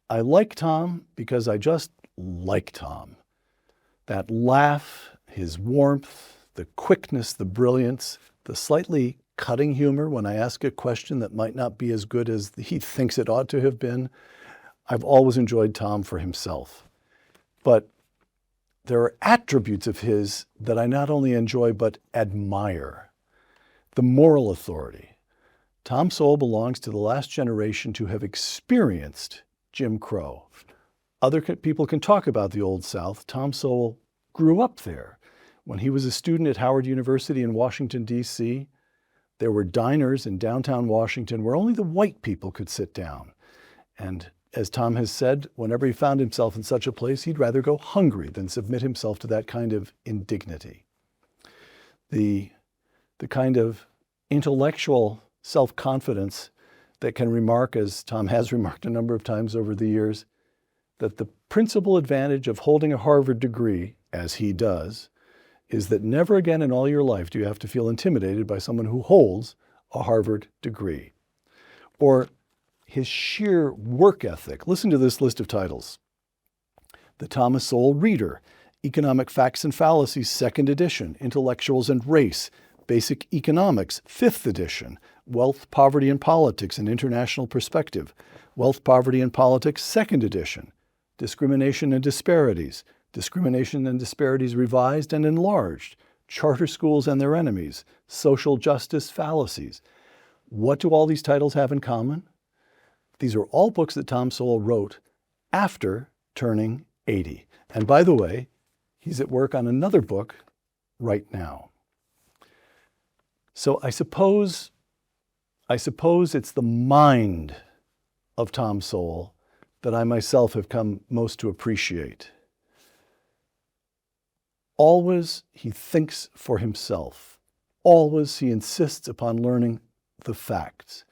I like Tom because I just like Tom. That laugh, his warmth, the quickness, the brilliance, the slightly cutting humor when I ask a question that might not be as good as he thinks it ought to have been. I've always enjoyed Tom for himself. But there are attributes of his that I not only enjoy but admire. The moral authority. Tom Sowell belongs to the last generation to have experienced Jim Crow. Other people can talk about the Old South. Tom Sowell grew up there. When he was a student at Howard University in Washington, D.C., there were diners in downtown Washington where only the white people could sit down. And as Tom has said, whenever he found himself in such a place, he'd rather go hungry than submit himself to that kind of indignity. The kind of intellectual self-confidence that can remark, as Tom has remarked a number of times over the years, that the principal advantage of holding a Harvard degree, as he does, is that never again in all your life do you have to feel intimidated by someone who holds a Harvard degree. Or his sheer work ethic. Listen to this list of titles. The Thomas Sowell Reader, Economic Facts and Fallacies, 2nd edition, Intellectuals and Race, Basic Economics, 5th edition, Wealth, Poverty, and Politics, an International Perspective, Wealth, Poverty, and Politics, 2nd edition, Discrimination and Disparities, Discrimination and Disparities Revised and Enlarged, Charter Schools and Their Enemies, Social Justice Fallacies. What do all these titles have in common? These are all books that Tom Sowell wrote after turning 80. And by the way, he's at work on another book right now. So I suppose it's the mind of Tom Sowell that I myself have come most to appreciate. Always he thinks for himself. Always he insists upon learning the facts.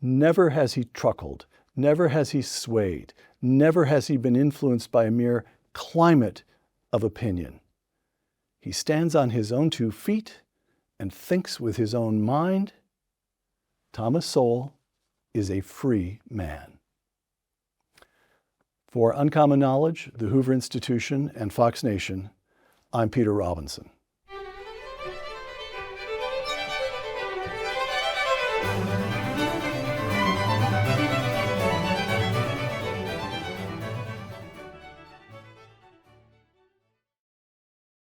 Never has he truckled. Never has he swayed. Never has he been influenced by a mere climate of opinion. He stands on his own 2 feet and thinks with his own mind, Thomas Sowell is a free man. For Uncommon Knowledge, the Hoover Institution, and Fox Nation, I'm Peter Robinson.